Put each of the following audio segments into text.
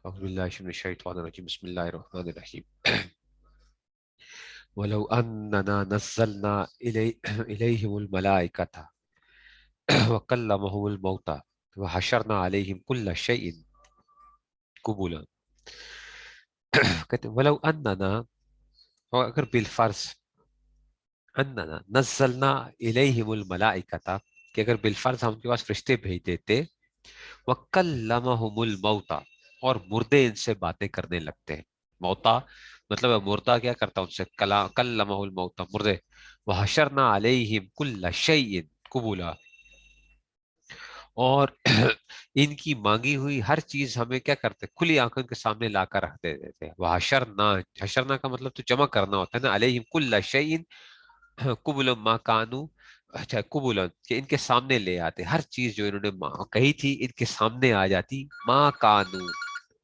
أعوذ بالله من الشيطان الرجيم بسم الله الرحمن الرحيم ولو أننا نزلنا إليهم الملائكة وكلمهم الموتى وحشرنا عليهم كل شيء قبلا. کہتے ہیں ولو اننا، اور اگر بالفرض اننا نزلنا الیہم الملائکۃ، کہ اگر بالفرض ہم ان کے پاس فرشتے بھیج دیتے، وکلمہم الموتى، اور مردے ان سے باتیں کرنے لگتے ہیں. موتا مطلب ہے مردہ کیا کرتا ان سے، کلمہ الموتى مردے. وحشرنا علیہم کل شیء قبلا، اور ان کی مانگی ہوئی ہر چیز ہمیں کیا کرتے، کھلی آنکھوں کے سامنے لا کر رکھ دیتے تھے. وہ حشرنا، حشرنا کا مطلب تو جمع کرنا ہوتا ہے نا. علیہم کل شیء قبل ما کانو، اچھا قبول، کہ ان کے سامنے لے آتے ہر چیز جو انہوں نے کہی تھی ان کے سامنے آ جاتی. ما کانو،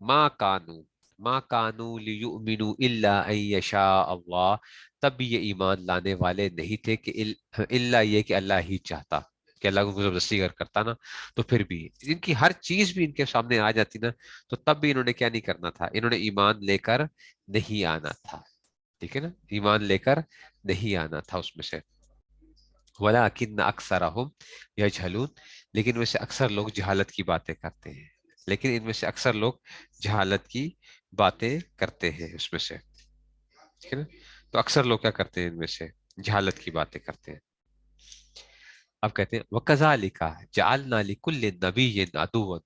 ما کانو، ما کانو لیؤمنوا الا ان یشاء اللہ، تب بھی یہ ایمان لانے والے نہیں تھے کہ الا یہ کہ اللہ ہی چاہتا، کہ اللہ کو زبردستی اگر کرتا نا تو پھر بھی ان کی ہر چیز بھی ان کے سامنے آ جاتی نا، تو تب بھی انہوں نے کیا نہیں کرنا تھا، انہوں نے ایمان لے کر نہیں آنا تھا. ٹھیک ہے نا، ایمان لے کر نہیں آنا تھا اس میں سے. وَلَٰكِنَّ أَكْثَرَهُمْ يَجْهَلُونَ، لیکن ان میں سے اکثر لوگ جہالت کی باتیں کرتے ہیں. لیکن ان میں سے اکثر لوگ جہالت کی باتیں کرتے ہیں اس میں سے. ٹھیک ہے نا، تو اکثر لوگ کیا کرتے ہیں ان میں سے، جہالت کی باتیں کرتے ہیں. اب کہتے ہیں وَكَذَلِكَ جَعَلْنَا لِكُلِّ نَبِيٍّ عَدُوًّا.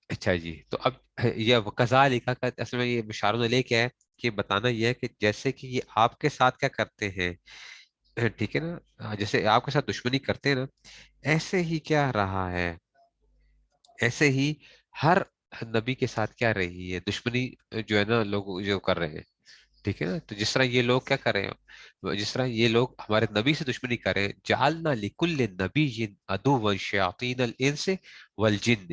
اچھا جی، تو اب یہ وَكَذَلِكَ کا اصل میں یہ مشار لے کیا ہے، کہ بتانا یہ ہے کہ جیسے کہ یہ آپ کے ساتھ کیا کرتے ہیں، ٹھیک ہے نا، جیسے آپ کے ساتھ دشمنی کرتے ہیں نا، ایسے ہی کیا رہا ہے، ایسے ہی ہر نبی کے ساتھ کیا رہی ہے دشمنی، جو ہے نا لوگ جو کر رہے ہیں. ٹھیک ہے نا، تو جس طرح یہ لوگ کیا کر رہے ہیں، جس طرح یہ لوگ ہمارے نبی سے دشمنی کر رہے ہیں، جعلنا لکل نبی عدوا شیاطین الانس والجن،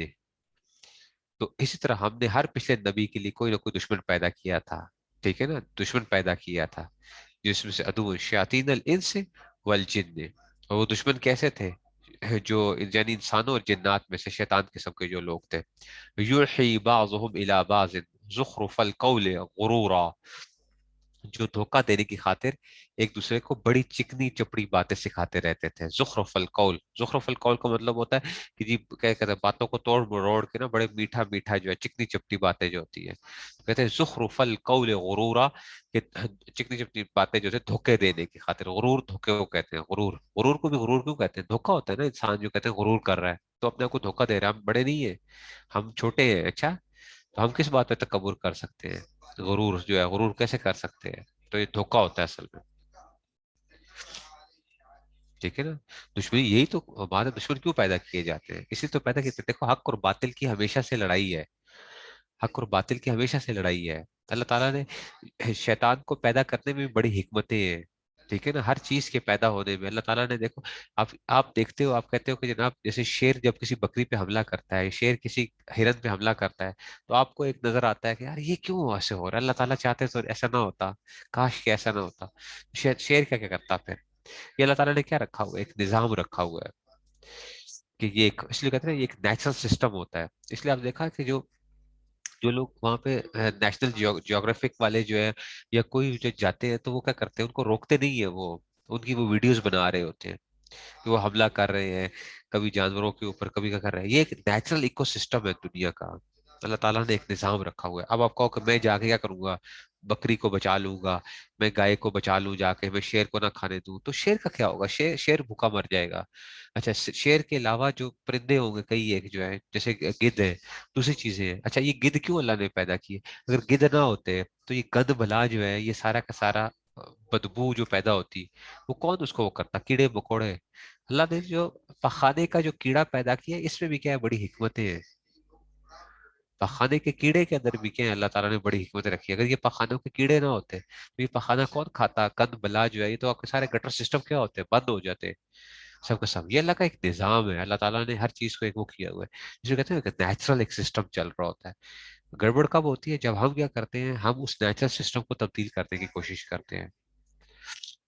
تو اسی طرح ہم نے ہر پچھلے نبی کے لیے کوئی نہ کوئی دشمن پیدا کیا تھا. ٹھیک ہے نا، دشمن پیدا کیا تھا جس میں سے عدو شیاطین الانس والجن. اور وہ دشمن کیسے تھے، جو یعنی انسانوں اور جنات میں سے شیطان قسم کے جو لوگ تھے. یوحی بعضهم الی بعض زخرف القول غرورا، جو دھوکہ دینے کی خاطر ایک دوسرے کو بڑی چکنی چپڑی باتیں سکھاتے رہتے تھے. زخرف القول، زخرف القول کا مطلب ہوتا ہے کہ جی کیا کہتے ہیں، باتوں کو توڑ مروڑ کے نا بڑے میٹھا میٹھا جو ہے چکنی چپٹی باتیں جو ہوتی ہے، کہتے ہیں زخرف القول غرورا، کہ چکنی چپٹی باتیں جو ہے دھوکے دینے کی خاطر. غرور دھوکے کو کہتے ہیں، غرور. غرور کو بھی غرور کیوں کہتے ہیں، دھوکا ہوتا ہے نا، انسان جو کہتے ہیں غرور کر رہا ہے تو اپنے آپ کو دھوکا دے رہا ہے، ہم بڑے نہیں ہیں، ہم چھوٹے ہیں. اچھا، تو ہم کس بات پہ تکبر کر سکتے ہیں، غرور جو ہے غرور کیسے کر سکتے ہیں، تو یہ دھوکا ہوتا ہے اصل میں. ٹھیک ہے نا، دشمنی یہی تو بات ہے، دشمن کیوں پیدا کیے جاتے ہیں، اسی تو پیدا کیے. دیکھو حق اور باطل کی ہمیشہ سے لڑائی ہے، حق اور باطل کی ہمیشہ سے لڑائی ہے. اللہ تعالیٰ نے شیطان کو پیدا کرنے میں بھی بڑی حکمتیں ہیں. ٹھیک ہے نا، ہر چیز کے پیدا ہونے میں اللہ تعالیٰ نے دیکھو، آپ دیکھتے ہو، آپ کہتے ہو کہ جناب جیسے شیر جب کسی بکری پہ حملہ کرتا ہے، شیر کسی ہرن پہ حملہ کرتا ہے، تو آپ کو ایک نظر آتا ہے کہ یار یہ کیوں ایسے ہو رہا ہے، اللہ تعالیٰ چاہتے تو ایسا نہ ہوتا، کاش کہ ایسا نہ ہوتا. شیر کیا کیا کرتا پھر، یہ اللہ تعالیٰ نے کیا رکھا ہوا ہے، ایک نظام رکھا ہوا ہے کہ یہ ایک، اس لیے کہتے ہیں یہ ایک نیچرل سسٹم ہوتا ہے. اس لیے آپ دیکھا کہ جو جو لوگ وہاں پہ نیشنل جیوگرافک والے جو ہے یا کوئی جو جاتے ہیں تو وہ کیا کرتے ہیں، ان کو روکتے نہیں ہے، وہ ان کی وہ ویڈیوز بنا رہے ہوتے ہیں کہ وہ حملہ کر رہے ہیں کبھی جانوروں کے اوپر، کبھی کیا کر رہے ہیں. یہ ایک نیچرل ایکو سسٹم ہے دنیا کا، اللہ تعالیٰ نے ایک نظام رکھا ہوا ہے. اب آپ کہو کہ میں جا کے کیا کروں گا، بکری کو بچا لوں گا، میں گائے کو بچا لوں جا کے، میں شیر کو نہ کھانے دوں، تو شیر کا کیا ہوگا، شیر بھوکا مر جائے گا. اچھا، شیر کے علاوہ جو پرندے ہوں گے کئی ایک جو ہے جیسے گدھ ہے، دوسری چیزیں ہیں. اچھا، یہ گدھ کیوں اللہ نے پیدا کیے، اگر گدھ نہ ہوتے تو یہ گند بلا جو ہے، یہ سارا کا سارا بدبو جو پیدا ہوتی، وہ کون اس کو وہ کرتا، کیڑے مکوڑے. اللہ نے جو پخانے کا جو کیڑا پیدا کیا اس میں بھی کیا ہے، بڑی حکمتیں ہیں. پخانے کے کیڑے کے اندر بھی کیا ہے، اللہ تعالیٰ نے بڑی حکمتیں رکھی. اگر یہ پخانوں کے کیڑے نہ ہوتے تو یہ پخانا کون کھاتا، کند بلا جو ہے، یہ تو آپ کے سارے گٹر سسٹم کیا ہوتے، بند ہو جاتے سب کا سب. یہ اللہ کا ایک نظام ہے، اللہ تعالیٰ نے ہر چیز کو ایک وہ کیا ہوا ہے، جسے کہتے ہیں کہ نیچرل ایک سسٹم چل رہا ہوتا ہے. گڑبڑ کب ہوتی ہے، جب ہم کیا کرتے ہیں، ہم اس نیچرل سسٹم کو تبدیل کرنے کی کوشش کرتے ہیں.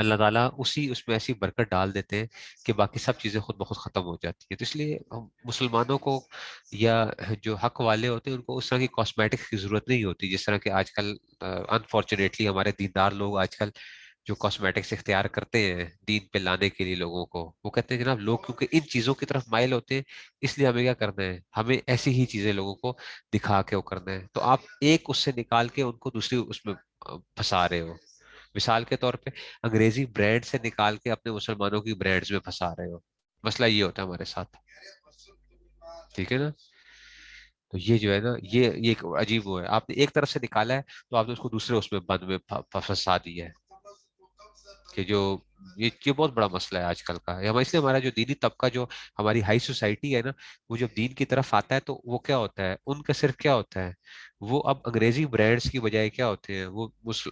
اللہ تعالیٰ اسی اس میں ایسی برکت ڈال دیتے ہیں کہ باقی سب چیزیں خود بخود ختم ہو جاتی ہیں. تو اس لیے ہم مسلمانوں کو یا جو حق والے ہوتے ہیں ان کو اس طرح کی کاسمیٹکس کی ضرورت نہیں ہوتی، جس طرح کہ آج کل انفارچونیٹلی ہمارے دیندار لوگ آج کل جو کاسمیٹکس اختیار کرتے ہیں دین پہ لانے کے لیے لوگوں کو. وہ کہتے ہیں جناب لوگ کیونکہ ان چیزوں کی طرف مائل ہوتے ہیں، اس لیے ہمیں کیا کرنا ہے، ہمیں ایسی ہی چیزیں لوگوں کو دکھا کے وہ کرنا ہے. تو آپ ایک اس سے نکال کے ان کو دوسری اس میں پھنسا رہے ہو. مثال کے طور پہ انگریزی برانڈ سے نکال کے اپنے مسلمانوں کی برانڈز میں پھنسا رہے ہو. مسئلہ یہ ہوتا ہے ہمارے ساتھ. ٹھیک ہے نا؟ تو یہ جو ہے نا یہ ایک عجیب وہ ہے، آپ نے ایک طرف سے نکالا ہے تو آپ نے اس کو دوسرے اس میں بند میں پھنسا دیا ہے. کہ جو یہ بہت بڑا مسئلہ ہے آج کل کا. اس لیے ہمارا جو دینی طبقہ جو ہماری ہائی سوسائٹی ہے نا، وہ جب دین کی طرف آتا ہے تو وہ کیا ہوتا ہے، ان کا صرف کیا ہوتا ہے، وہ اب انگریزی برانڈز کی بجائے کیا ہوتے ہیں، وہ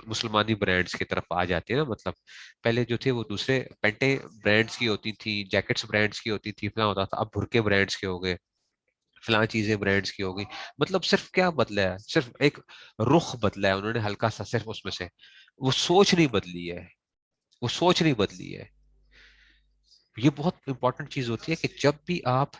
مسلمانی برانڈز کی طرف آ جاتے ہیں نا. مطلب پہلے جو تھے وہ دوسرے پینٹیں برانڈز کی ہوتی تھی، جیکٹس برانڈز کی ہوتی تھی، فلاں ہوتا تھا. اب برقے برانڈز کے ہو گئے، فلاں چیزیں برانڈز کی ہو گئی. مطلب صرف کیا بدلا ہے، صرف ایک رخ بدلا ہے انہوں نے ہلکا سا، صرف اس میں سے وہ سوچ نہیں بدلی ہے. وہ سوچ نہیں بدلی ہے. یہ بہت امپورٹنٹ چیز ہوتی ہے کہ جب بھی آپ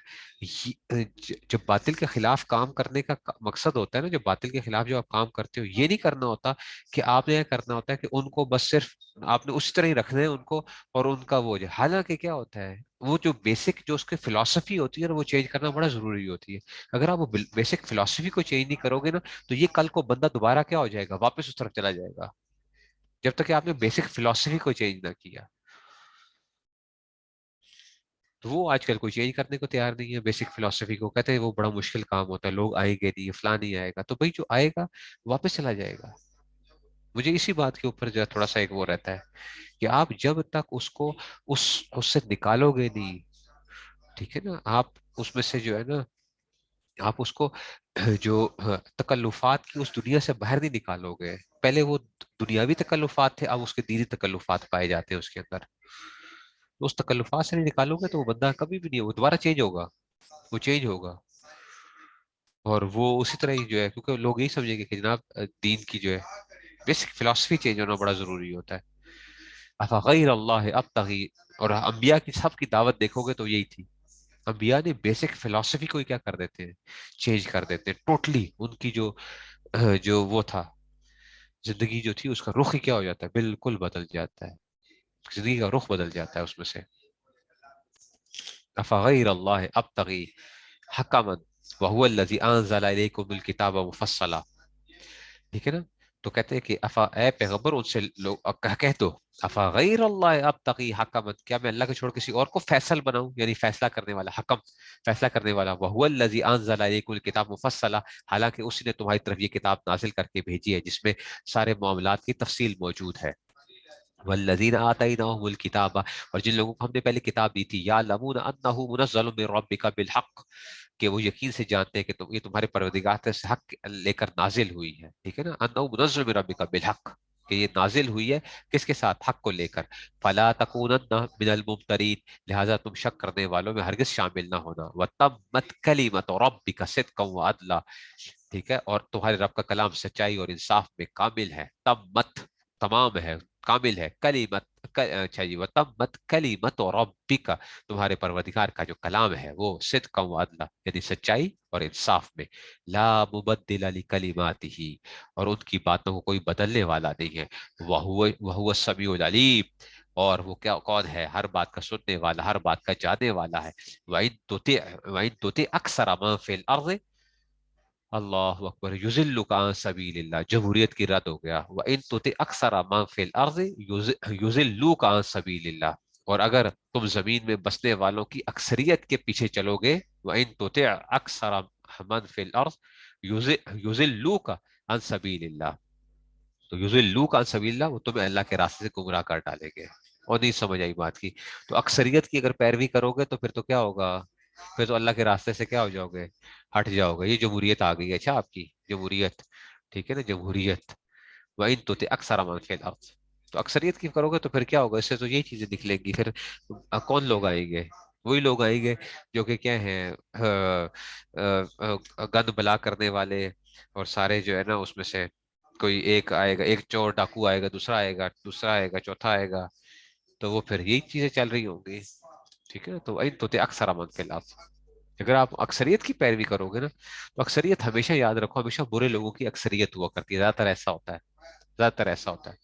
جب باطل کے خلاف کام کرنے کا مقصد ہوتا ہے نا، جب باطل کے خلاف جو آپ کام کرتے ہو، یہ نہیں کرنا ہوتا کہ آپ نے یہ کرنا ہوتا ہے کہ ان کو بس صرف آپ نے اسی طرح ہی رکھنا ہے ان کو، اور ان کا وہ جو حالانکہ کیا ہوتا ہے، وہ جو بیسک جو اس کی فلسفی ہوتی ہے وہ چینج کرنا بڑا ضروری ہوتی ہے. اگر آپ وہ بیسک فلسفی کو چینج نہیں کرو گے نا، تو یہ کل کو بندہ دوبارہ کیا ہو جائے گا، واپس اس طرف چلا جائے گا، جب تک کہ آپ نے بیسک فلسفی کو چینج نہ کیا. تو وہ آج کل کوئی چینج کرنے کو تیار نہیں ہے بیسک فلسفی کو. کہتے ہیں وہ بڑا مشکل کام ہوتا ہے، لوگ آئیں گے نہیں، فلاں نہیں آئے گا. تو بھائی جو آئے گا واپس چلا جائے گا. مجھے اسی بات کے اوپر جو ہے تھوڑا سا ایک وہ رہتا ہے کہ آپ جب تک اس کو اس سے نکالو گے نہیں، ٹھیک ہے نا، آپ اس میں سے جو ہے نا آپ اس کو جو تکلفات کی اس دنیا سے باہر نہیں نکالو گے. پہلے وہ دنیاوی تکلفات تھے، اب اس کے دینی تکلفات پائے جاتے ہیں اس کے اندر. تو اس تکلفات سے نہیں نکالو گے تو وہ بندہ کبھی بھی نہیں، وہ دوبارہ چینج ہوگا. وہ چینج ہوگا اور وہ اسی طرح ہی جو ہے، کیونکہ لوگ یہی سمجھیں گے کہ جناب دین کی جو ہے بیسک فلسفی چینج ہونا بڑا ضروری ہوتا ہے. افغیر اللہ ابتغی، اور انبیاء کی سب کی دعوت دیکھو گے تو یہی تھی. انبیاء نے بیسک فلسفی کو ہی کیا کر دیتے ہیں، چینج کر دیتے ہیں ٹوٹلی. ان کی جو وہ تھا، زندگی جو تھی اس کا رخ ہی کیا ہو جاتا ہے، بالکل بدل جاتا ہے. زندگی کا رخ بدل جاتا ہے اس میں سے. افغیر اللہ ابتغی حکما وهو الذی انزل الیکم الکتاب مفصلا. ٹھیک ہے نا؟ تو کہتے ہیں کہ اے پیغمبر ان سے لوگ کہہ دو، افغیر اللہ ابتغی حکما، کیا میں اللہ کے چھوڑ کسی اور کو فیصل بناؤں، یعنی فیصلہ کرنے والا، حکم فیصلہ کرنے والا. وهو الذی انزل الیکم الکتاب مفصلا، حالانکہ اس نے تمہاری طرف یہ کتاب نازل کر کے بھیجی ہے جس میں سارے معاملات کی تفصیل موجود ہے. والذین آتیناہم الکتاب، اور جن لوگوں کو ہم نے پہلے کتاب دی تھی، یعلمون انہ منزل من ربک بالحق، کہ وہ یقین سے جانتے ہیں کہ یہ تمہارے پروردگار سے حق لے کر نازل ہوئی ہے. ٹھیک ہے نا؟ انہ منزل من ربک بالحق، کہ یہ نازل ہوئی ہے کس کے ساتھ، حق کو لے کر. فلا تکونن من الممترین، لہذا تم شک کرنے والوں میں ہرگز شامل نہ ہونا. وتمت کلمۃ ربک صدقا وعدلا، ٹھیک ہے، اور تمہارے رب کا کلام سچائی اور انصاف میں کامل ہے. تمت تمام ہے، کامل ہے. کلیمت اچھا جی، وتمت کلیمت ربک، تمہارے پروردگار کا جو کلام ہے وہ صدقا وعدلا، یعنی سچائی اور انصاف میں. لا مبدل لکلماتہ، اور ان کی باتوں کو کوئی بدلنے والا نہیں ہے. وہو السمیع العلیم، اور وہ کیا کون ہے، ہر بات کا سننے والا، ہر بات کا جاننے والا ہے. وَإِن تُطِعْ أَكْثَرَ مَن فِي الْأَرْضِ، اللہ اکبر، یذلک عن سبیل اللہ، جمہوریت کی رد ہو گیا. وَإِن تُطِعْ أَكْثَرَ مَن فِي الْأَرْضِ يُضِلُّوكَ عن سبیل اللہ، اور اگر تم زمین میں بسنے والوں کی اکثریت کے پیچھے چلو گے، وَإِن تُطِعْ أَكْثَرَ مَن فِي الْأَرْضِ يُضِلُّوكَ عن سبیل اللہ، تو یضلوک عن سبیل اللہ، وہ تمہیں اللہ کے راستے سے گمراہ کر ڈالیں گے. اور نہیں سمجھ آئی بات کی؟ تو اکثریت کی اگر پیروی کرو گے تو پھر تو کیا ہوگا، پھر تو اللہ کے راستے سے کیا ہو جاؤ گے، ہٹ جاؤ گے. یہ جمہوریت آ گئی ہے اچھا آپ کی، جمہوریت. ٹھیک ہے نا، جمہوریت. وَإِن تُطِعْ أَكْثَرَ مَن فِي الْأَرْضِ، تو اکثریت کی کرو گے تو پھر کیا ہوگا، اس سے تو یہی چیزیں نکلیں گی. پھر کون لوگ آئیں گے، وہی لوگ آئیں گے جو کہ کیا ہیں، گند بلا کرنے والے، اور سارے جو ہے نا اس میں سے کوئی ایک آئے گا، ایک چور ڈاکو آئے گا، دوسرا آئے گا، دوسرا آئے گا، چوتھا آئے گا، تو وہ پھر یہی چیزیں چل رہی ہوں گی. ٹھیک ہے نا. تو تو اکثر من کے خلاف. اگر آپ اکثریت کی پیروی کرو گے نا، تو اکثریت ہمیشہ یاد رکھو، ہمیشہ برے لوگوں کی اکثریت ہوا کرتی ہے. زیادہ تر ایسا ہوتا ہے، زیادہ تر ایسا ہوتا ہے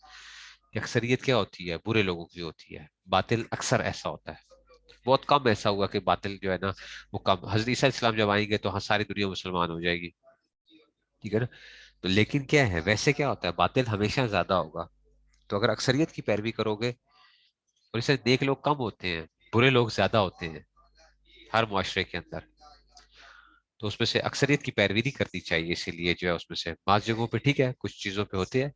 کہ اکثریت کیا ہوتی ہے؟ برے لوگوں کی ہوتی ہے. باطل اکثر ایسا ہوتا ہے. بہت کم ایسا ہوا کہ باطل جو ہے نا وہ کم. حضرت عیسیٰ علیہ السلام جب آئیں گے تو ہاں ساری دنیا مسلمان ہو جائے گی. ٹھیک ہے نا. تو لیکن کیا ہے، ویسے کیا ہوتا ہے، باطل ہمیشہ زیادہ ہوگا. تو اگر اکثریت کی پیروی کرو گے، اور اسے نیک لوگ کم ہوتے ہیں، برے لوگ زیادہ ہوتے ہیں ہر معاشرے کے اندر، تو اس میں سے اکثریت کی پیروی نہیں کرنی چاہیے. اسی لیے جو ہے اس میں سے بعض جگہوں پہ ٹھیک ہے، کچھ چیزوں پہ ہوتے ہیں،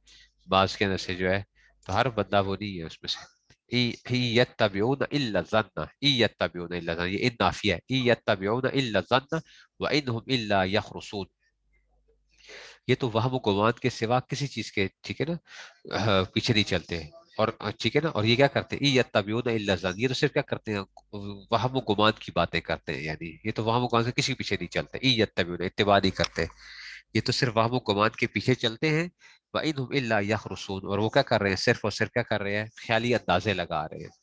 بعض کے اندر سے جو ہے تو ہر بندہ وہ نہیں ہے اس میں سے. يَتَّبِعُونَ إِلَّا الظَّنَّ يَتَّبِعُونَ إِلَّا الظَّنَّ، یہ ان نافیہ ہے. يَتَّبِعُونَ إِلَّا الظَّنَّ وَإِنْهُمْ إِلَّا يَخْرُصُونَ. یہ تو وہم و گمان کے سوا کسی چیز کے، ٹھیک ہے نا، پیچھے نہیں چلتے. اور ٹھیک ہے نا. اور یہ کیا کرتے ہیں؟ یتبعون الا الظن، یہ تو صرف کیا کرتے ہیں، وہم و گمان کی باتیں کرتے ہیں. یعنی یہ تو وہم و گمان سے کسی کے پیچھے نہیں چلتے. یتبعون، اتباع نہیں کرتے، یہ تو صرف وہم و گمان کے پیچھے چلتے ہیں. وَإِنْهُمْ إِلَّا يَخْرُصُونَ، اور وہ کیا کر رہے ہیں؟ صرف اور صرف کیا کر رہے ہیں؟ خیالی اندازے لگا رہے ہیں.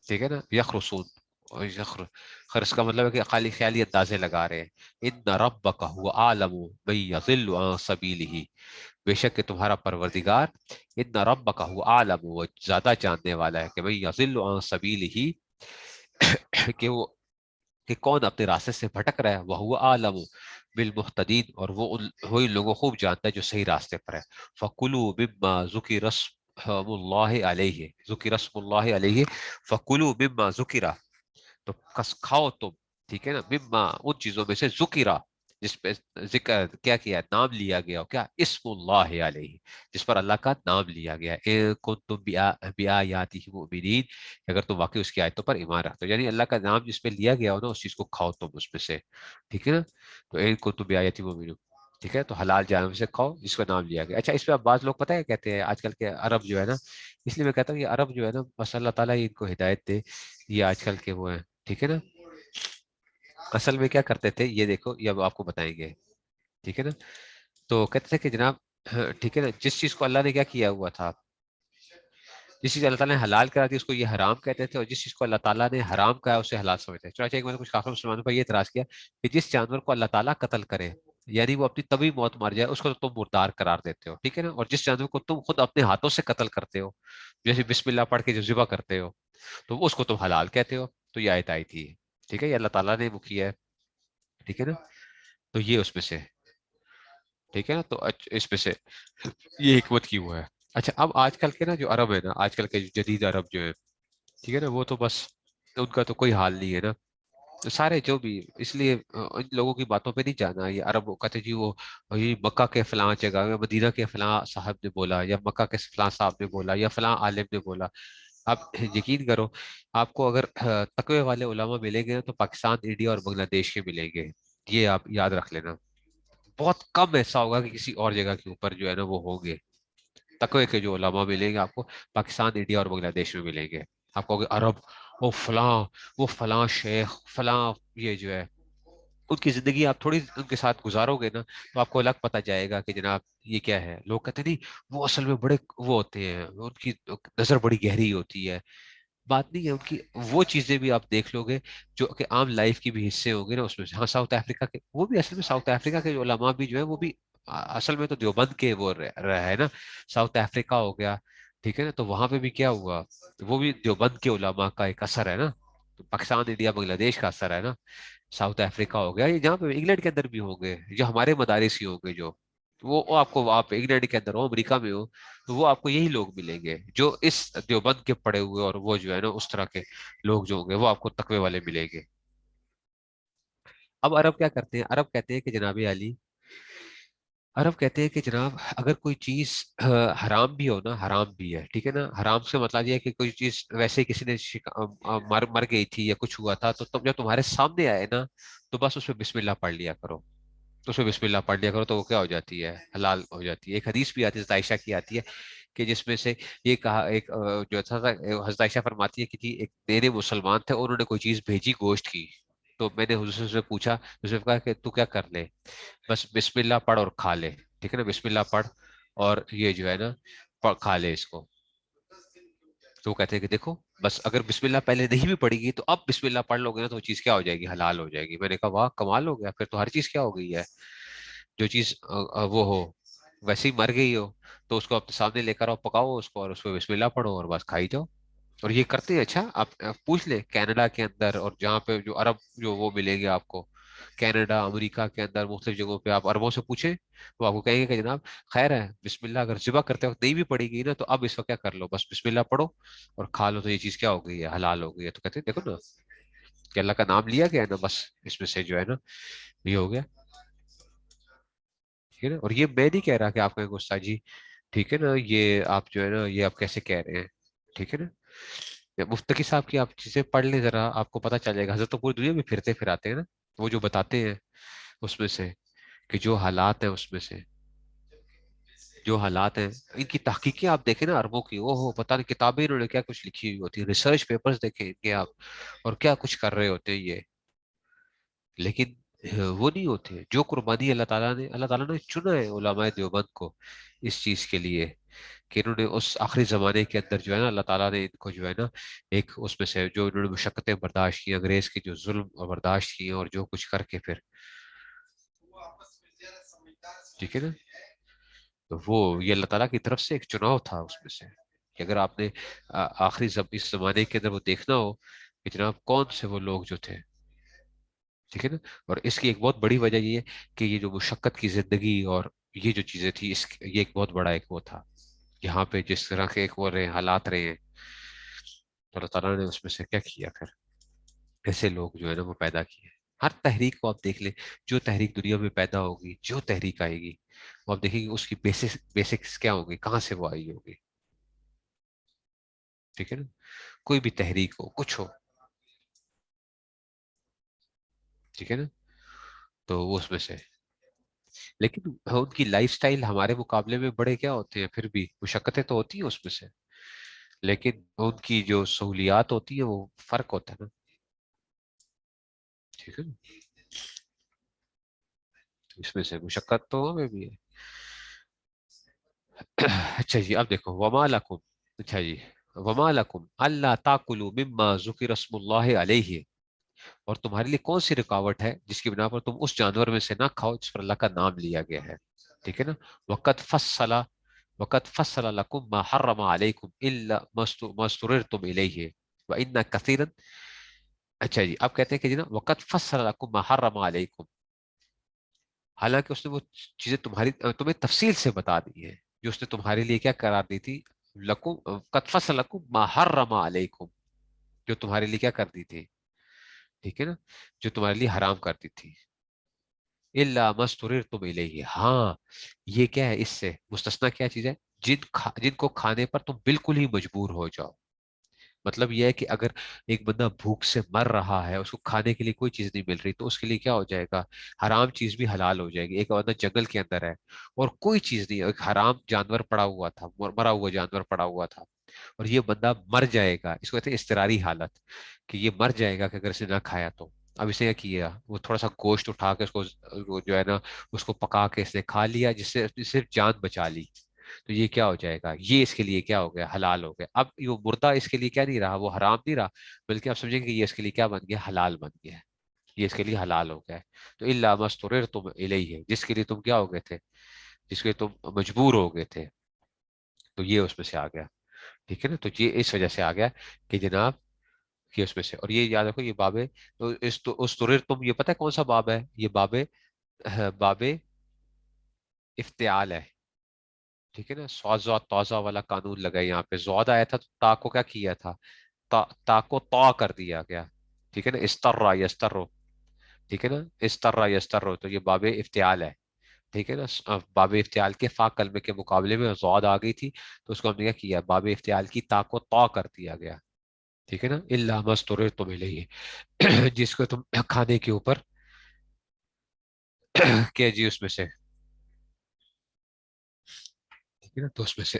ٹھیک ہے نا. یخرسون، اور خرس کا مطلب ہے کہ خالی خیالی اندازے لگا رہے ہیں. ان ربک هو اعلم من یضل عن سبیلہ، بے شک کہ تمہارا پروردگار، ان ربک هو اعلم، وہ زیادہ جاننے والا ہے کہ من یضل عن سبیلہ، کہ وہ کہ کون اپنے راستے سے بھٹک رہا ہے. وہ عالم بالمحتدین، اور وہی لوگوں خوب جانتا ہے جو صحیح راستے پر ہے. فَكُلُوا مِمَّا ذُكِرَ اسْمُ اللَّهِ عَلَيْهِ، ذُكِرَ اسْمُ اللَّهِ عَلَيْهِ فَكُلُوا مِمَّا ذُكِرَ، تو کس کھاؤ تم. ٹھیک ہے نا. مما، ان چیزوں میں سے، ذکرہ، جس پہ ذکر کیا کیا ہے؟ نام لیا گیا ہو. کیا؟ اسم اللہ علیہ، جس پر اللہ کا نام لیا گیا ہے. اِن کنتم بآیاتہ مؤمنین، اگر تم واقعی اس کی آیتوں پر ایمان رکھتے ہو، یعنی اللہ کا نام جس پہ لیا گیا ہو نا، اس چیز کو کھاؤ تم اس میں سے. ٹھیک ہے نا. تو اِن کنتم بآیاتہ مؤمنین، ٹھیک ہے. تو حلال جانور سے کھاؤ جس کا نام لیا گیا. اچھا، اس پہ اب بعض لوگ پتہ ہے کہتے ہیں آج کل کے عرب جو ہے نا، اس لیے میں کہتا ہوں یہ عرب جو ہے نا، بس اللہ تعالیٰ ہی ان کو ہدایت دے. یہ آج کل کے وہ ہیں، ٹھیک ہے نا. اصل میں کیا کرتے تھے یہ دیکھو، یہ اب آپ کو بتائیں گے. ٹھیک ہے نا. تو کہتے تھے کہ جناب، ٹھیک ہے نا، جس چیز کو اللہ نے کیا کیا ہوا تھا، جس چیز اللہ تعالیٰ نے حلال کرا تھی اس کو یہ حرام کہتے تھے، اور جس چیز کو اللہ تعالیٰ نے حرام کہا اسے حلال سمجھتے تھے. چنانچہ ایک بار کچھ کافر مسلمانوں پر یہ اعتراض کیا کہ جس جانور کو اللہ تعالیٰ قتل کرے، یعنی وہ اپنی طبی موت مر جائے، اس کو تو تم مردار قرار دیتے ہو. ٹھیک ہے نا. اور جس جانور کو تم خود اپنے ہاتھوں سے قتل کرتے ہو، جیسے بسم اللہ پڑھ کے جو ذبح کرتے ہو، تو اس کو تم حلال کہتے ہو. تو یہ آیت آئی تھی. ٹھیک ہے. یہ اللہ تعالیٰ نے وہ کیا ہے. ٹھیک ہے نا. تو یہ اس میں سے، ٹھیک ہے نا. تو اس میں سے یہ حکمت کی وہ ہے. اچھا، اب آج کل کے نا جو عرب ہے نا، آج کل کے جو جدید عرب جو ہے، ٹھیک ہے نا، وہ تو بس ان کا تو کوئی حال نہیں ہے نا. تو سارے جو بھی، اس لیے ان لوگوں کی باتوں پہ نہیں جانا. یہ عرب کہتے جی وہ یہ مکہ کے فلاں جگہ، یا مدینہ کے فلاں صاحب نے بولا، یا مکہ کے فلاں صاحب نے بولا، یا فلاں عالم نے بولا. آپ یقین کرو، آپ کو اگر تقوی والے علماء ملیں گے نا، تو پاکستان، انڈیا اور بنگلہ دیش کے ملیں گے. یہ آپ یاد رکھ لینا. بہت کم ایسا ہوگا کہ کسی اور جگہ کے اوپر جو ہے نا وہ ہوں گے. تقوی کے جو علماء ملیں گے آپ کو پاکستان، انڈیا اور بنگلہ دیش میں ملیں گے. آپ کو عرب، وہ فلاں، وہ فلاں شیخ فلاں، یہ جو ہے ان کی زندگی آپ تھوڑی ان کے ساتھ گزارو گے نا، تو آپ کو الگ پتہ جائے گا کہ جناب یہ کیا ہے. لوگ کہتے ہیں نہیں وہ اصل میں بڑے وہ ہوتے ہیں، ان کی نظر بڑی گہری ہوتی ہے. بات نہیں ہے ان کی. وہ چیزیں بھی آپ دیکھ لو گے جو کہ عام لائف کی بھی حصے ہوں گے نا اس میں سے. ہاں، ساؤتھ افریقہ کے وہ بھی، اصل میں ساؤتھ افریقہ کے جو علماء بھی جو ہے وہ بھی اصل میں تو دیوبند کے وہ رہا ہے نا. ساؤتھ افریقہ ہو گیا، ٹھیک ہے نا. تو وہاں پہ بھی کیا ہوا، وہ بھی دیوبند کے علماء کا ایک اثر ہے نا. تو پاکستان، انڈیا، بنگلہ دیش کا اثر ہے نا. ساؤتھ افریقہ ہو گیا، یہ جہاں پہ انگلینڈ کے اندر بھی ہوں گے جو ہمارے مدارس ہی ہوں گے، جو وہ آپ کو، آپ انگلینڈ کے اندر ہو، امریکہ میں ہو، تو وہ آپ کو یہی لوگ ملیں گے جو اس دیوبند کے پڑے ہوئے، اور وہ جو ہے نا اس طرح کے لوگ جو ہوں گے وہ آپ کو تقوی والے ملیں گے. اب عرب کیا کرتے ہیں؟ عرب کہتے ہیں کہ جناب علی، عرب کہتے ہیں کہ جناب اگر کوئی چیز حرام بھی ہو نا، حرام بھی ہے، ٹھیک ہے نا. حرام سے مطلب یہ ہے کہ کوئی چیز ویسے ہی کسی نے مر گئی تھی یا کچھ ہوا تھا، تو تم جب تمہارے سامنے آئے نا، تو بس اس پہ بسم اللہ پڑھ لیا کرو. اس پہ بسم اللہ پڑھ لیا کرو، تو وہ کیا ہو جاتی ہے؟ حلال ہو جاتی ہے. ایک حدیث بھی آتی ہے، حضرت عائشہ کی آتی ہے، کہ جس میں سے یہ کہا، ایک جو تھا، حضرت عائشہ فرماتی ہے کہ جی ایک نئے مسلمان تھے، انہوں نے کوئی چیز بھیجی گوشت کی. تو میں نے حضور سے پوچھا، حضور نے کہا کہ تو کیا کر لے، بس بسم اللہ پڑھ اور کھا لے. ٹھیک ہے نا. بسم اللہ پڑھ اور یہ جو ہے نا کھا لے اس کو. تو وہ کہتے ہیں کہ دیکھو بس اگر بسم اللہ پہلے نہیں بھی پڑی گی تو اب بسم اللہ پڑھ لو گے نا تو وہ چیز کیا ہو جائے گی, حلال ہو جائے گی. میں نے کہا واہ کمال ہو گیا, پھر تو ہر چیز کیا ہو گئی ہے, جو چیز وہ ہو ویسے ہی مر گئی ہو تو اس کو اپنے سامنے لے کر آؤ, پکاؤ اس کو اور اس پہ بسم اللہ پڑھو اور بس کھائی جاؤ. اور یہ کرتے ہیں. اچھا آپ پوچھ لیں کینیڈا کے اندر اور جہاں پہ جو عرب جو وہ ملیں گے آپ کو, کینیڈا امریکہ کے اندر مختلف جگہوں پہ آپ عربوں سے پوچھیں تو آپ کو کہیں گے کہ جناب خیر ہے بسم اللہ اگر ذبح کرتے وقت نہیں بھی پڑے گی نا تو اب اس وقت کیا کر لو, بس بسم اللہ پڑھو اور کھا لو, تو یہ چیز کیا ہو گئی ہے, حلال ہو گئی ہے. تو کہتے ہیں دیکھو نا کہ اللہ کا نام لیا گیا ہے نا, بس اس میں سے جو ہے نا یہ ہو گیا. ٹھیک ہے نا. اور یہ میں نہیں کہہ رہا کہ آپ کہیں گے استاد جی ٹھیک ہے نا یہ آپ جو ہے نا یہ آپ کیسے کہہ رہے ہیں, ٹھیک ہے نا. مفتقی صاحب کی آپ چیزیں پڑھ لیں ذرا, آپ کو پتہ چل جائے گا. حضرت تو پوری دنیا میں پھرتے پھراتے ہیں نا, وہ جو بتاتے ہیں اس میں سے کہ جو حالات ہیں اس میں سے جو حالات ہیں ان کی تحقیقیں آپ دیکھیں نا عربوں کی, او ہو پتہ نہیں کتابیں انہوں نے کیا کچھ لکھی ہوئی ہوتی ہے, ریسرچ پیپرز دیکھیں ان کے آپ اور کیا کچھ کر رہے ہوتے ہیں یہ. لیکن وہ نہیں ہوتے جو قربانی اللہ تعالیٰ نے چنا ہے علماء دیوبند کو اس چیز کے لیے کہ انہوں نے اس آخری زمانے کے اندر جو ہے نا اللہ تعالیٰ نے ان کو جو ہے نا ایک اس میں سے جو انہوں نے مشقتیں برداشت کی, انگریز کے جو ظلم برداشت کیے اور جو کچھ کر کے پھر ٹھیک ہے نا, تو وہ یہ اللہ تعالیٰ کی طرف سے ایک چناؤ تھا اس میں سے کہ اگر آپ نے اس زمانے کے اندر وہ دیکھنا ہو کہ جناب کون سے وہ لوگ جو تھے, ٹھیک ہے نا. اور اس کی ایک بہت بڑی وجہ یہ ہے کہ یہ جو مشقت کی زندگی اور یہ جو چیزیں تھی یہ ایک بہت بڑا ایک وہ تھا یہاں پہ جس طرح کے ایک وہ رہے حالات رہے ہیں, تو اللہ تعالیٰ نے اس میں سے کیا کیا پھر ایسے لوگ جو ہے نا وہ پیدا کیے. ہر تحریک کو آپ دیکھ لیں, جو تحریک دنیا میں پیدا ہوگی, جو تحریک آئے گی وہ آپ دیکھیں گے اس کی بیسکس کیا ہوگی, کہاں سے وہ آئی ہوگی. ٹھیک ہے نا, کوئی بھی تحریک ہو کچھ ہو, ٹھیک ہے نا, تو وہ اس میں سے لیکن ان کی لائف سٹائل ہمارے مقابلے میں بڑے کیا ہوتے ہیں, پھر بھی مشقتیں تو ہوتی ہیں اس میں سے, لیکن ان کی جو سہولیات ہوتی ہیں وہ فرق ہوتا ہے نا. ٹھیک ہے نا, اس میں سے مشقت تو ہمیں بھی ہے. اچھا جی اب دیکھو وما لکم, اچھا جی وما لکم اللہ تاکلوا مما ذکر اسم اللہ علیہ, اور تمہارے لیے کون سی رکاوٹ ہے جس کی بنا پر تم اس جانور میں سے نہ کھاؤ جس پر اللہ کا نام لیا گیا ہے. ٹھیک ہے نا, وقت فصل لکم ما حرم علیکم الا ما اضطررتم الیہ وان کثیرا. اچھا جی اب کہتے ہیں کہ جی نا وقت فصل لکم ما حرم علیکم, حالانکہ اس نے وہ چیزیں تمہیں تفصیل سے بتا دی ہیں جو اس نے تمہارے لیے کیا قرار دی تھی, لکم قد فصل لکم ما حرم علیکم, جو تمہارے لیے کیا کر دی تھی, ٹھیک ہے نا, جو تمہارے لیے حرام کر دی تھی. الا ما اضطررتم الیہ, ہاں یہ کیا ہے اس سے مستثنا کیا چیز ہے, جن کو کھانے پر تم بالکل ہی مجبور ہو جاؤ. مطلب یہ ہے کہ اگر ایک بندہ بھوک سے مر رہا ہے, اس کو کھانے کے لیے کوئی چیز نہیں مل رہی, تو اس کے لیے کیا ہو جائے گا, حرام چیز بھی حلال ہو جائے گی. ایک بندہ جنگل کے اندر ہے اور کوئی چیز نہیں, ایک حرام جانور پڑا ہوا تھا, مرا ہوا جانور پڑا ہوا تھا, اور یہ بندہ مر جائے گا, اس کو کہتے ہیں اضطراری حالت, کہ یہ مر جائے گا کہ اگر اسے نہ کھایا تو. اب اس نے کیا کیا, وہ تھوڑا سا گوشت اٹھا کے اس کو وہ جو ہے نا اس کو پکا کے اس نے کھا لیا, جس سے اس نے صرف جان بچا لی, تو یہ کیا ہو جائے گا, یہ اس کے لیے کیا ہو گیا, حلال ہو گیا. اب وہ مردہ اس کے لیے کیا نہیں رہا, وہ حرام نہیں رہا, بلکہ آپ سمجھیں گے یہ اس کے لیے کیا بن گیا, حلال بن گیا ہے, یہ اس کے لیے حلال ہو گیا ہے. تو الا ما اضطررتم الیہ, جس کے لیے تم کیا ہو گئے تھے, جس کے لیے تم مجبور ہو گئے تھے, تو یہ اس میں سے آ گیا. ٹھیک ہے نا, تو یہ اس وجہ سے آ گیا کہ جناب یہ اس میں سے. اور یہ یاد رکھو یہ باب تو تم, یہ پتہ ہے کون سا باب ہے, یہ باب افتعال ہے. ٹھیک ہے نا, سوزا توزا والا قانون لگا ہے یہاں پہ, زواد آیا تھا تو تا کو کیا کیا تھا, تا کو تا کر دیا گیا. ٹھیک ہے نا, استرا یسترو, ٹھیک ہے نا, استرا یسترو, تو یہ باب افتعال ہے. ٹھیک ہے نا, باب افتعال کے فا کلمے کے مقابلے میں زواد آ گئی تھی, تو اس کو ہم نے کیا کیا, باب افتعال کی تا کو تا کر دیا گیا. ٹھیک ہے نا, الا ما اضطررتم الیہ, جس کو تم کھانے کے اوپر کیا جی اس میں سے, ٹھیک ہے نا, تو اس میں سے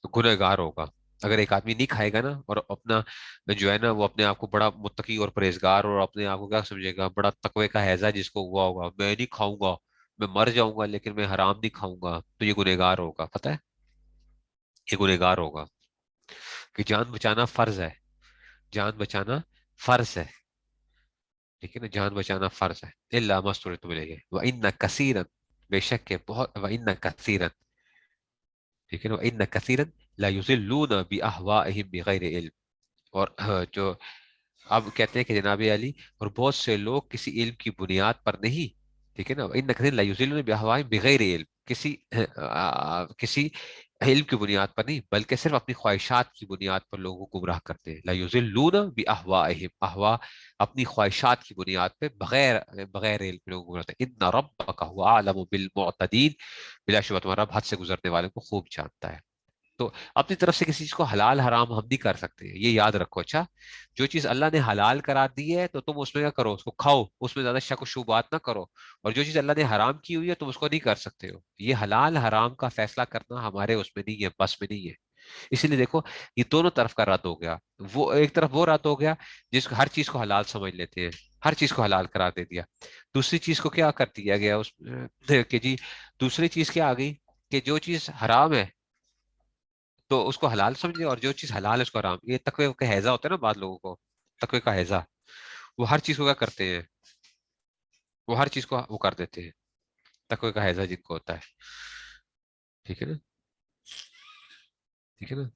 گنہگار ہوگا. اگر ایک آدمی نہیں کھائے گا نا اور اپنا جو ہے نا وہ اپنے آپ کو بڑا متقی اور پرہیزگار اور اپنے آپ کو کیا سمجھے گا, بڑا تقوی کا ہیضہ جس کو ہوا ہوگا, میں نہیں کھاؤں گا, میں مر جاؤں گا لیکن میں حرام نہیں کھاؤں گا تو یہ گنہگار ہوگا، پتہ ہے؟ یہ گنہگار ہوگا، کہ جان بچانا فرض ہے، جان بچانا فرض ہے، ٹھیک ہے نا، جان بچانا فرض ہے، الا مستور تو ملے گے، وَإِنَّ كَثِيرًا، بے شک کہ بہت، وَإِنَّ كَثِيرًا، ٹھیک ہے نا، وَإِنَّ كَثِيرًا لَا يُضِلُّونَ بِأَهْوَائِهِمْ بِغَيْرِ علم، اور جو اب کہتے ہیں کہ جناب علی، اور بہت سے لوگ کسی علم کی بنیاد پر نہیں، ٹھیک ہے نا، ان نقدین لا یضلون بأہوائهم بغیر علم، کسی علم کی بنیاد پر نہیں بلکہ صرف اپنی خواہشات کی بنیاد پر لوگوں کو گمراہ کرتے ہیں، لا یضلون بأہوائهم، احوا اپنی خواہشات کی بنیاد پہ بغیر علم کے لوگوں کو گمراہ کرتے ہیں، ان ربک هو اعلم بالمعتدین، بلا شبہ تمہارا رب حد سے گزرنے والوں کو خوب جانتا ہے۔ تو اپنی طرف سے کسی چیز کو حلال حرام ہم نہیں کر سکتے، یہ یاد رکھو، اچھا؟ جو چیز اللہ نے حلال کرا دی ہے تو تم اس میں کیا کرو، اس کو کھاؤ، اس میں زیادہ شک و شبہات نہ کرو، اور جو چیز اللہ نے حرام کی ہوئی ہے تم اس کو نہیں کر سکتے ہو، یہ حلال حرام کا فیصلہ کرنا ہمارے اس میں نہیں ہے، بس میں نہیں ہے۔ اسی لیے دیکھو، یہ دونوں طرف کا رد ہو گیا، وہ ایک طرف وہ رد ہو گیا جس کو ہر چیز کو حلال سمجھ لیتے ہیں، ہر چیز کو حلال قرار دے دیا، دوسری چیز کو کیا کر دیا گیا اس کہ جی، دوسری چیز کیا آ گئی کہ جو چیز حرام ہے تو اس کو حلال سمجھے، اور جو چیز حلال ہے اس کو حرام، یہ تقوی کا ہیضہ ہوتا ہے نا بعض لوگوں کو، تقوی کا ہیضہ، وہ ہر چیز کو کیا کرتے ہیں، وہ ہر چیز کو وہ کر دیتے ہیں، تقوی کا ہیضہ جن کو ہوتا ہے، ٹھیک ہے نا، ٹھیک ہے نا،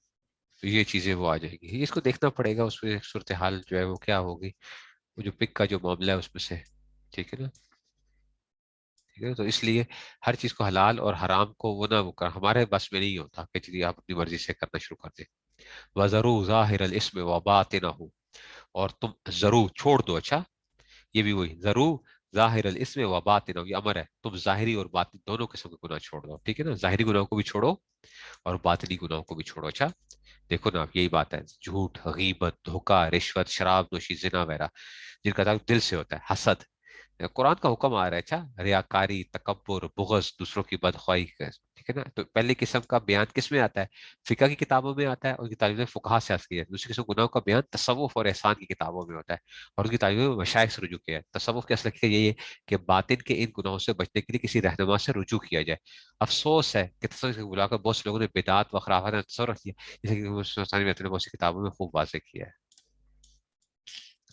تو یہ چیزیں وہ آ جائیں گی، اس کو دیکھنا پڑے گا، اس میں صورتحال جو ہے وہ کیا ہوگی، وہ جو پک کا جو معاملہ ہے اس میں سے، ٹھیک ہے نا، ٹھیک ہے نا؟ تو اس لیے ہر چیز کو حلال اور حرام کو وہ نہ وہ کر، ہمارے بس میں نہیں ہوتا کہ چلیے آپ اپنی مرضی سے کرنا شروع کر دیں، وَذَرُوا ظَاهِرَ الْإِثْمِ وَبَاطِنَهُ، اور تم ضرور چھوڑ دو، اچھا، یہ بھی وہی ضرور ظاہر الاسم و باطن، یہ امر ہے، تم ظاہری اور باطن دونوں قسم کے گناہ چھوڑ دو، ٹھیک ہے نا، ظاہری گناہوں کو بھی چھوڑو اور باطنی گناہوں کو بھی چھوڑو، اچھا؟ دیکھو نا، یہی بات ہے، جھوٹ، غیبت، دھوکہ، رشوت، شراب نوشی، زنا وغیرہ، جن کا تعلق دل سے ہوتا ہے، حسد، قرآن کا حکم آ رہا ہے، اچھا، ریاکاری، تکبر، بغض، دوسروں کی بدخواہی، ٹھیک ہے نا، تو پہلی قسم کا بیان کس میں آتا ہے؟ فقہ کی کتابوں میں آتا ہے، اور کی تعلیم فقہا سے حاصل کی ہے، دوسری قسم گناہوں کا بیان تصوف اور احسان کی کتابوں میں ہوتا ہے، اور ان کی تعلیم میں مشائخ سے رجوع کیا ہے، تصوف کے اصل حقیقت یہی ہے کہ باطن کے ان گناہوں سے بچنے کے لیے کسی رہنما سے رجوع کیا جائے۔ افسوس ہے کہ تصوف کو بلا کر بہت سے لوگوں نے بدعات و خرافات میں تصور رکھ دیا، جیسے کہ نے بہت سی کتابوں میں خوب واضح کیا ہے،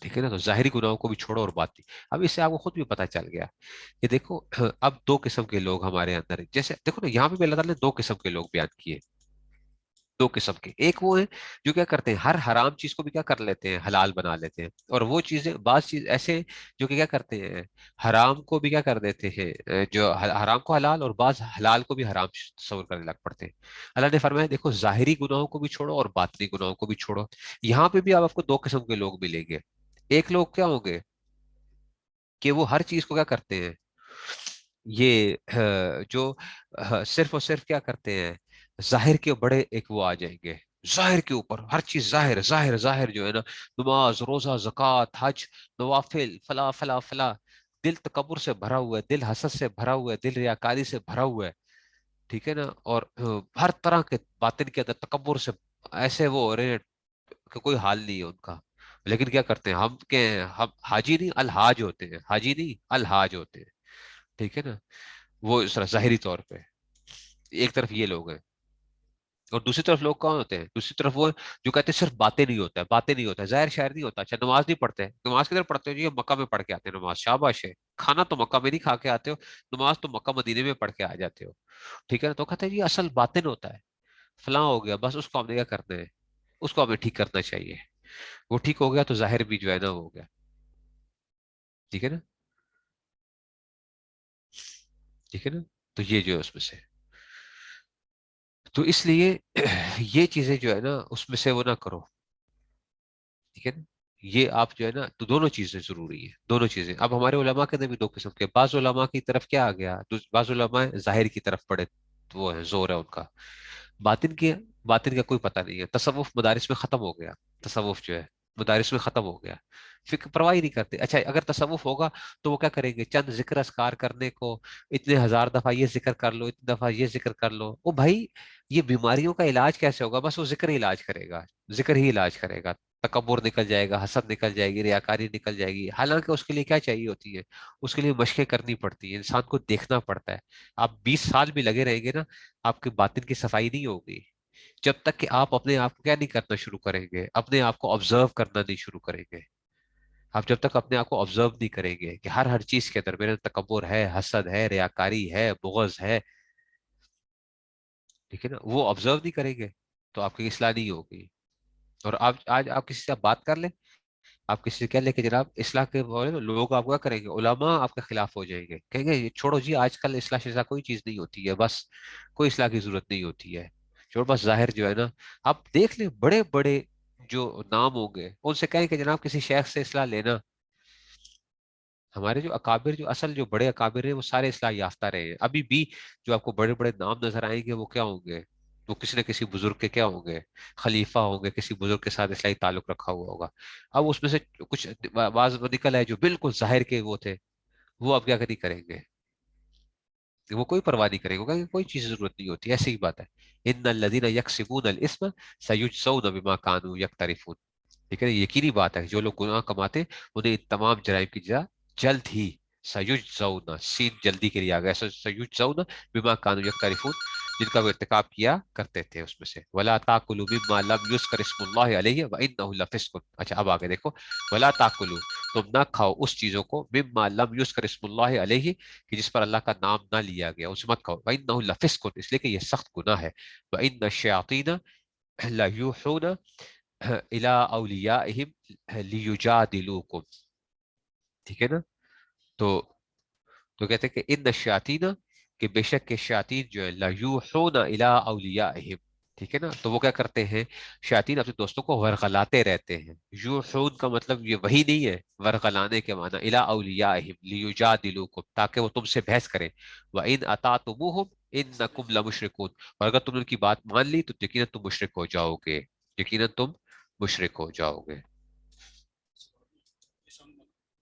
ٹھیک ہے نا، تو ظاہری گناہوں کو بھی چھوڑو اور باطنی، اب اس سے آپ کو خود بھی پتہ چل گیا کہ دیکھو، اب دو قسم کے لوگ ہمارے اندر ہیں، جیسے دیکھو نا، یہاں پہ بھی اللہ تعالیٰ نے دو قسم کے لوگ بیان کیے، دو قسم کے، ایک وہ ہیں جو کیا کرتے ہیں، ہر حرام چیز کو بھی کیا کر لیتے ہیں، حلال بنا لیتے ہیں، اور وہ چیزیں، بعض چیز ایسے ہیں جو کہ کیا کرتے ہیں، حرام کو بھی کیا کر دیتے ہیں، جو حرام کو حلال، اور بعض حلال کو بھی حرام تصور کرنے لگ پڑتے ہیں۔ اللہ نے فرمایا دیکھو، ظاہری گناہوں کو بھی چھوڑو اور باطنی گناہوں کو بھی چھوڑو، یہاں پہ بھی آپ کو دو قسم کے لوگ ملیں گے، ایک لوگ کیا ہوں گے کہ وہ ہر چیز کو کیا کرتے ہیں، یہ جو صرف اور صرف کیا کرتے ہیں، ظاہر کے بڑے ایک وہ آ جائیں گے، ظاہر کے اوپر ہر چیز ظاہر ظاہر ظاہر جو ہے نا، نماز، روزہ، زکوٰۃ، حج، نوافل، فلا فلا فلا، دل تکبر سے بھرا ہوا ہے، دل حسد سے بھرا ہوا ہے، دل ریاکاری سے بھرا ہوا ہے، ٹھیک ہے نا، اور ہر طرح کے باطن کے اندر تکبر سے ایسے وہ ہو رہے ہیں کہ کوئی حال نہیں ہے ان کا، لیکن کیا کرتے ہیں ہم، کہ ہم حاجی نہیں الحاج ہوتے ہیں، حاجی نہیں الحاج ہوتے ہیں، ٹھیک ہے نا، وہ اس طرح ظاہری طور پہ، ایک طرف یہ لوگ ہیں، اور دوسری طرف لوگ کون ہوتے ہیں، دوسری طرف وہ جو کہتے ہیں صرف باتیں نہیں ہوتا ہے، باتیں نہیں ہوتا ہے، ظاہر شاعر نہیں ہوتا، اچھا نماز نہیں پڑھتے، نماز کدھر پڑھتے ہو جی، مکہ میں پڑھ کے آتے ہیں نماز، شاباش ہے، کھانا تو مکہ میں نہیں کھا کے آتے ہو، نماز تو مکہ مدینے میں پڑھ کے آ جاتے ہو، ٹھیک ہے نا، تو کہتے ہیں جی اصل باطن ہوتا ہے، فلاں ہو گیا، بس اس کو ہم نے کیا کرنا ہے، اس کو ہمیں ٹھیک کرنا چاہیے، وہ ٹھیک ہو گیا تو ظاہر بھی جو ہے نا وہ ہو گیا، ٹھیک ہے نا، ٹھیک ہے نا، تو یہ جو ہے اس میں سے، تو اس لیے یہ چیزیں جو ہے نا اس میں سے وہ نہ کرو، ٹھیک ہے نا، یہ آپ جو ہے نا، تو دونوں چیزیں ضروری ہیں، دونوں چیزیں، اب ہمارے علماء کے اندر بھی دو قسم کے، بعض علماء کی طرف کیا آ گیا، بعض علماء ظاہر کی طرف پڑے، وہ ہے زور ہے ان کا، باطن کے، باطن کا کوئی پتہ نہیں ہے، تصوف مدارس میں ختم ہو گیا، تصوف جو ہے مدارس میں ختم ہو گیا، فکر پرواہ ہی نہیں کرتے، اچھا اگر تصوف ہوگا تو وہ کیا کریں گے، چند ذکر اذکار کرنے کو، اتنے ہزار دفعہ یہ ذکر کر لو، اتنی دفعہ یہ ذکر کر لو، بھائی یہ بیماریوں کا علاج کیسے ہوگا، بس وہ ذکر ہی علاج کرے گا، ذکر ہی علاج کرے گا، تکبر نکل جائے گا، حسد نکل جائے گی، ریاکاری نکل جائے گی. حالانکہ اس کے لیے کیا چاہیے ہوتی ہے؟ اس کے لیے مشقیں کرنی پڑتی ہیں، انسان کو دیکھنا پڑتا ہے. آپ 20 سال بھی لگے رہیں گے نا، آپ کے باطن کی صفائی نہیں ہوگی جب تک کہ آپ اپنے آپ کو کیا نہیں کرنا شروع کریں گے، اپنے آپ کو آبزرو کرنا نہیں شروع کریں گے. آپ جب تک اپنے آپ کو آبزرو نہیں کریں گے کہ ہر چیز کے اندر میرے تکبر ہے، حسد ہے، ریاکاری ہے، بغض ہے، ٹھیک ہے نا، وہ آبزرو نہیں کریں گے تو آپ کی اصلاح نہیں ہوگی. اور آپ آج آپ کسی سے بات کر لیں، آپ کسی سے کہہ لیں کہ جناب اصلاح کے بولے تو لوگ آپ کو کیا کریں گے؟ علماء آپ کے خلاف ہو جائیں گے، کہیں گے یہ چھوڑو جی، آج کل اصلاح شصلاح کوئی چیز نہیں ہوتی ہے، بس کوئی اصلاح کی ضرورت نہیں ہوتی ہے. چھوڑو بس ظاہر جو ہے نا. آپ دیکھ لیں بڑے بڑے جو نام ہوں گے ان سے کہیں کہ جناب کسی شیخ سے اصلاح لینا. ہمارے جو اکابر، جو اصل جو بڑے اکابر ہیں وہ سارے اصلاح یافتہ رہے ہیں. ابھی بھی جو آپ کو بڑے بڑے نام نظر آئیں گے وہ کیا ہوں گے؟ وہ کسی نہ کسی بزرگ کے کیا ہوں گے؟ خلیفہ ہوں گے، کسی بزرگ کے ساتھ اصلاحی تعلق رکھا ہوا ہوگا. اب اس میں سے کچھ بعض نکل ہے جو بالکل ظاہر کے وہ تھے، وہ اب کیا نہیں کریں گے، وہ کوئی پرواہ نہیں کرے گا کہ کوئی چیز ضرورت نہیں ہوتی. ایسی ہی بات ہے. ان الذین یکسبون الاسم سیجزون بما کانوا یقترفون. ٹھیک ہے، یقینی بات ہے جو لوگ گناہ کماتے انہیں ان تمام جرائم کی جزا جلد ہی، سیجزون، سین جلدی کے لیے آ گیا، سیجزون بما کانوا یقترفون، جن کا وہ ارتکاب کیا کرتے تھے اس میں سے. ولا تاکلوا مما لم یذکر اسم اللہ علیہ وانہ لفسق. اچھا اب آگے دیکھو، ولا تاکلوا، تم نہ کھاؤ اس چیزوں کو، مما لم یذکر اسم اللہ علیہ، کہ جس پر اللہ کا نام نہ لیا گیا، اسے مت کھاؤ. وانہ لفسق، اس لیے کہ یہ سخت گناہ ہے. وان الشیاطین لیوحون الی اولیائہم لیجادلوکم. ٹھیک ہے نا. تو کہتے ہیں کہ ان الشیاطین، کہ بے شک کے شیاطین جو ہے، لیوحون الی اولیائہم. ٹھیک ہے نا. تو وہ کیا کرتے ہیں؟ شیاطین اپنے دوستوں کو ورغلاتے رہتے ہیں. یوحون کا مطلب یہ وہی نہیں ہے، ورغلانے کے معنی الی اولیائہم لیجادلوکم، تاکہ وہ تم سے بحث کریں. وان اطعتموہم انکم لمشرکون، اور اگر تم نے ان کی بات مان لی تو یقیناً تم مشرک ہو جاؤ گے، یقیناً تم مشرک ہو جاؤ گے.